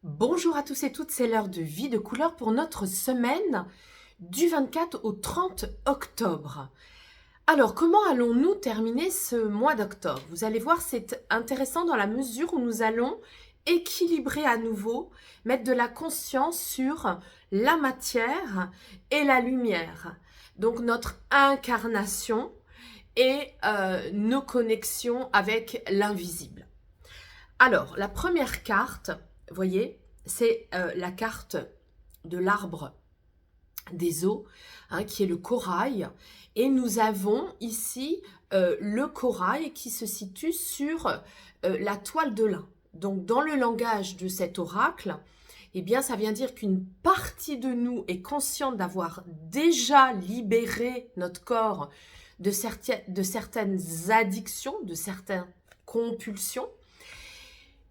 Bonjour à tous et toutes, c'est l'heure de Vie de couleur pour notre semaine du 24 au 30 octobre. Alors, comment allons-nous terminer ce mois d'octobre? Vous allez voir, c'est intéressant dans la mesure où nous allons équilibrer à nouveau, mettre de la conscience sur la matière et la lumière. Donc, notre incarnation et nos connexions avec l'invisible. Alors, la première carte, vous voyez, c'est la carte de l'arbre des eaux, qui est le corail. Et nous avons ici le corail qui se situe sur la toile de lin. Donc, dans le langage de cet oracle, eh bien, ça vient dire qu'une partie de nous est consciente d'avoir déjà libéré notre corps de certaines addictions, de certaines compulsions,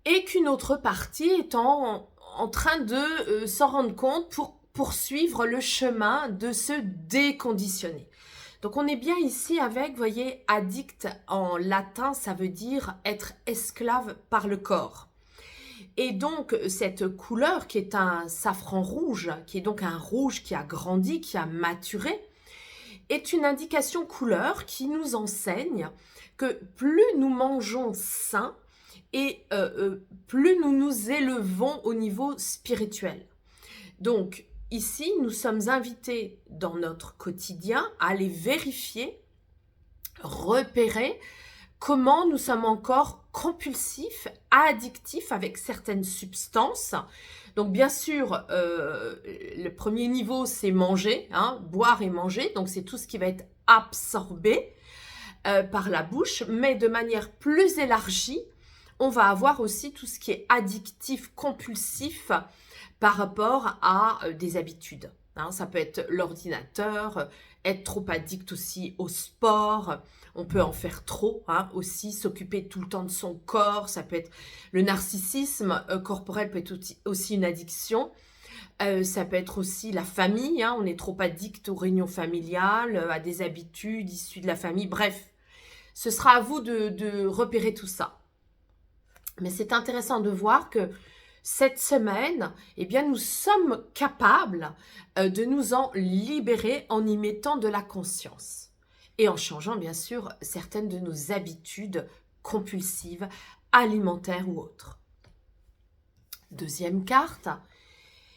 et qu'une autre partie est en train de s'en rendre compte pour poursuivre le chemin de se déconditionner. Donc on est bien ici avec, vous voyez, addict en latin, ça veut dire être esclave par le corps. Et donc cette couleur qui est un safran rouge, qui est donc un rouge qui a grandi, qui a maturé, est une indication couleur qui nous enseigne que plus nous mangeons sain, et plus nous nous élevons au niveau spirituel. Donc, ici, nous sommes invités dans notre quotidien à aller vérifier, repérer comment nous sommes encore compulsifs, addictifs avec certaines substances. Donc, bien sûr, le premier niveau, c'est manger, boire et manger. Donc, c'est tout ce qui va être absorbé par la bouche, mais de manière plus élargie, on va avoir aussi tout ce qui est addictif, compulsif par rapport à des habitudes. Ça peut être l'ordinateur, être trop addict aussi au sport, on peut en faire trop, aussi s'occuper tout le temps de son corps, ça peut être le narcissisme corporel peut être aussi une addiction. Ça peut être aussi la famille, on est trop addict aux réunions familiales, à des habitudes issues de la famille, bref. Ce sera à vous de repérer tout ça. Mais c'est intéressant de voir que cette semaine, eh bien, nous sommes capables de nous en libérer en y mettant de la conscience et en changeant bien sûr certaines de nos habitudes compulsives, alimentaires ou autres. Deuxième carte,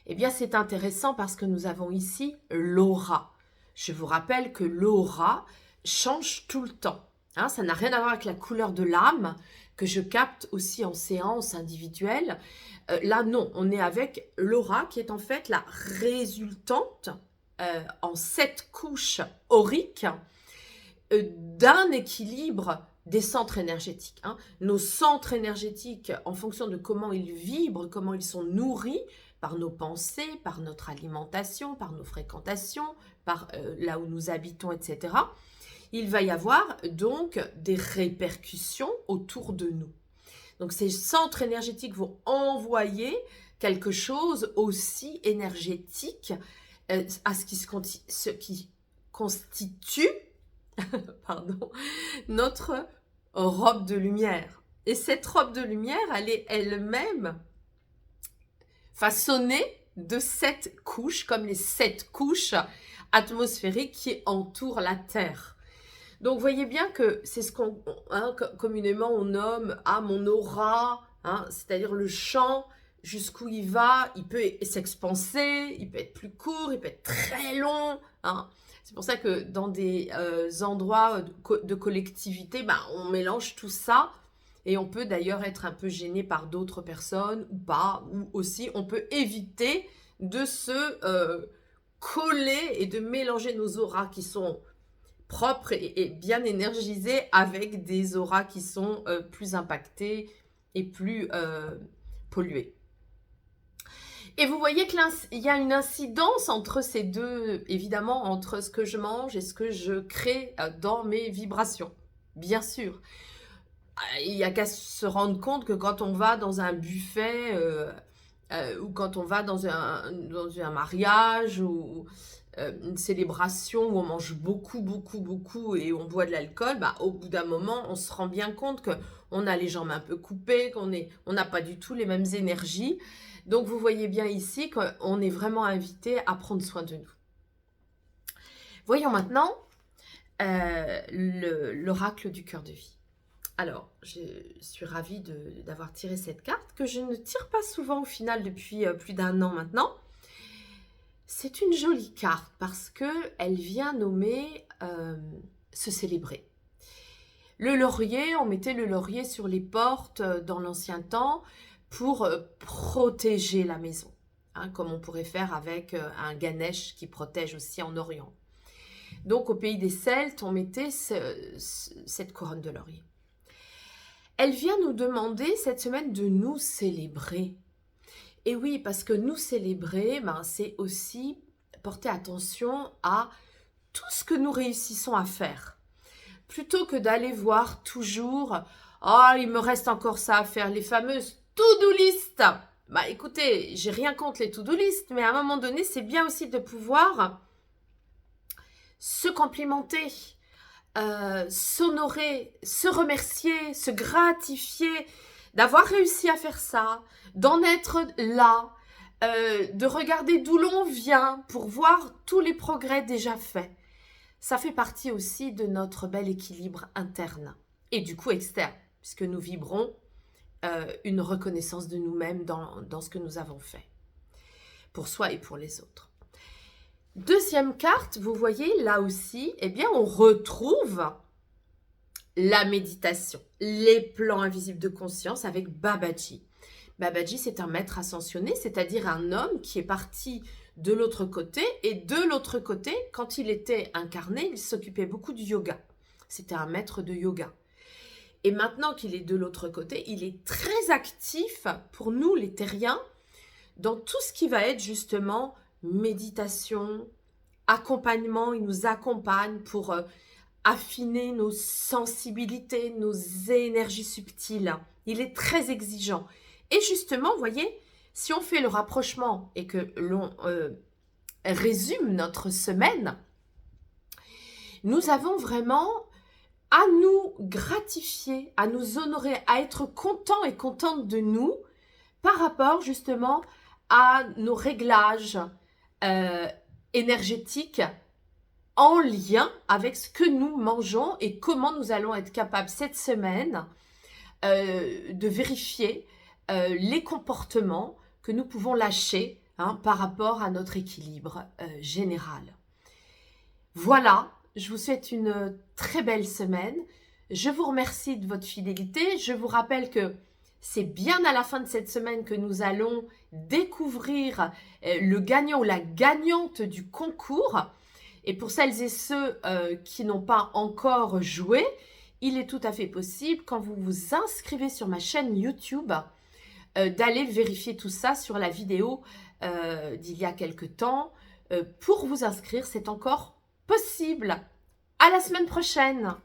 eh bien, c'est intéressant parce que nous avons ici l'aura. Je vous rappelle que l'aura change tout le temps. Ça n'a rien à voir avec la couleur de l'âme que je capte aussi en séance individuelle. Là, non, on est avec l'aura qui est en fait la résultante en 7 couches auriques d'un équilibre des centres énergétiques. Nos centres énergétiques, en fonction de comment ils vibrent, comment ils sont nourris par nos pensées, par notre alimentation, par nos fréquentations, par là où nous habitons, etc., il va y avoir donc des répercussions autour de nous. Donc ces centres énergétiques vont envoyer quelque chose aussi énergétique à ce qui constitue pardon, notre robe de lumière. Et cette robe de lumière, elle est elle-même façonnée de 7 couches, comme les 7 couches atmosphériques qui entourent la Terre. Donc, vous voyez bien que c'est ce qu'on communément on nomme mon aura, c'est-à-dire le champ, jusqu'où il va, il peut s'expanser, il peut être plus court, il peut être très long. C'est pour ça que dans des endroits de collectivité, on mélange tout ça et on peut d'ailleurs être un peu gêné par d'autres personnes ou pas, ou aussi on peut éviter de se coller et de mélanger nos auras qui sont propres et bien énergisés avec des auras qui sont plus impactées et plus polluées. Et vous voyez qu'il y a une incidence entre ces deux, évidemment, entre ce que je mange et ce que je crée dans mes vibrations, bien sûr. Il n'y a qu'à se rendre compte que quand on va dans un buffet ou quand on va dans un mariage ou une célébration où on mange beaucoup et on boit de l'alcool, au bout d'un moment, on se rend bien compte on a les jambes un peu coupées, on n'a pas du tout les mêmes énergies. Donc, vous voyez bien ici qu'on est vraiment invité à prendre soin de nous. Voyons maintenant l'oracle du cœur de vie. Alors, je suis ravie d'avoir tiré cette carte que je ne tire pas souvent au final depuis plus d'1 an maintenant. C'est une jolie carte parce qu'elle vient nommer se célébrer. Le laurier, on mettait le laurier sur les portes dans l'ancien temps pour protéger la maison, hein, comme on pourrait faire avec un Ganesh qui protège aussi en Orient. Donc, au pays des Celtes, on mettait cette couronne de laurier. Elle vient nous demander cette semaine de nous célébrer. Et oui, parce que nous célébrer, c'est aussi porter attention à tout ce que nous réussissons à faire. Plutôt que d'aller voir toujours « Oh, il me reste encore ça à faire », les fameuses to-do list. Écoutez, j'ai rien contre les to-do list, mais à un moment donné, c'est bien aussi de pouvoir se complimenter, s'honorer, se remercier, se gratifier d'avoir réussi à faire ça, d'en être là, de regarder d'où l'on vient pour voir tous les progrès déjà faits. Ça fait partie aussi de notre bel équilibre interne et du coup externe, puisque nous vibrons une reconnaissance de nous-mêmes dans ce que nous avons fait, pour soi et pour les autres. Deuxième carte, vous voyez, là aussi, on retrouve la méditation, les plans invisibles de conscience avec Babaji. Babaji, c'est un maître ascensionné, c'est-à-dire un homme qui est parti de l'autre côté. Et de l'autre côté, quand il était incarné, il s'occupait beaucoup du yoga. C'était un maître de yoga. Et maintenant qu'il est de l'autre côté, il est très actif pour nous, les terriens, dans tout ce qui va être justement méditation, accompagnement. Il nous accompagne pour affiner nos sensibilités, nos énergies subtiles. Il est très exigeant. Et justement, vous voyez, si on fait le rapprochement et que l'on résume notre semaine, nous avons vraiment à nous gratifier, à nous honorer, à être contents et contentes de nous par rapport justement à nos réglages énergétiques en lien avec ce que nous mangeons et comment nous allons être capables cette semaine de vérifier les comportements que nous pouvons lâcher par rapport à notre équilibre général. Voilà, je vous souhaite une très belle semaine. Je vous remercie de votre fidélité. Je vous rappelle que c'est bien à la fin de cette semaine que nous allons découvrir le gagnant ou la gagnante du concours. Et pour celles et ceux qui n'ont pas encore joué, il est tout à fait possible, quand vous vous inscrivez sur ma chaîne YouTube, d'aller vérifier tout ça sur la vidéo d'il y a quelque temps. Pour vous inscrire, c'est encore possible. À la semaine prochaine!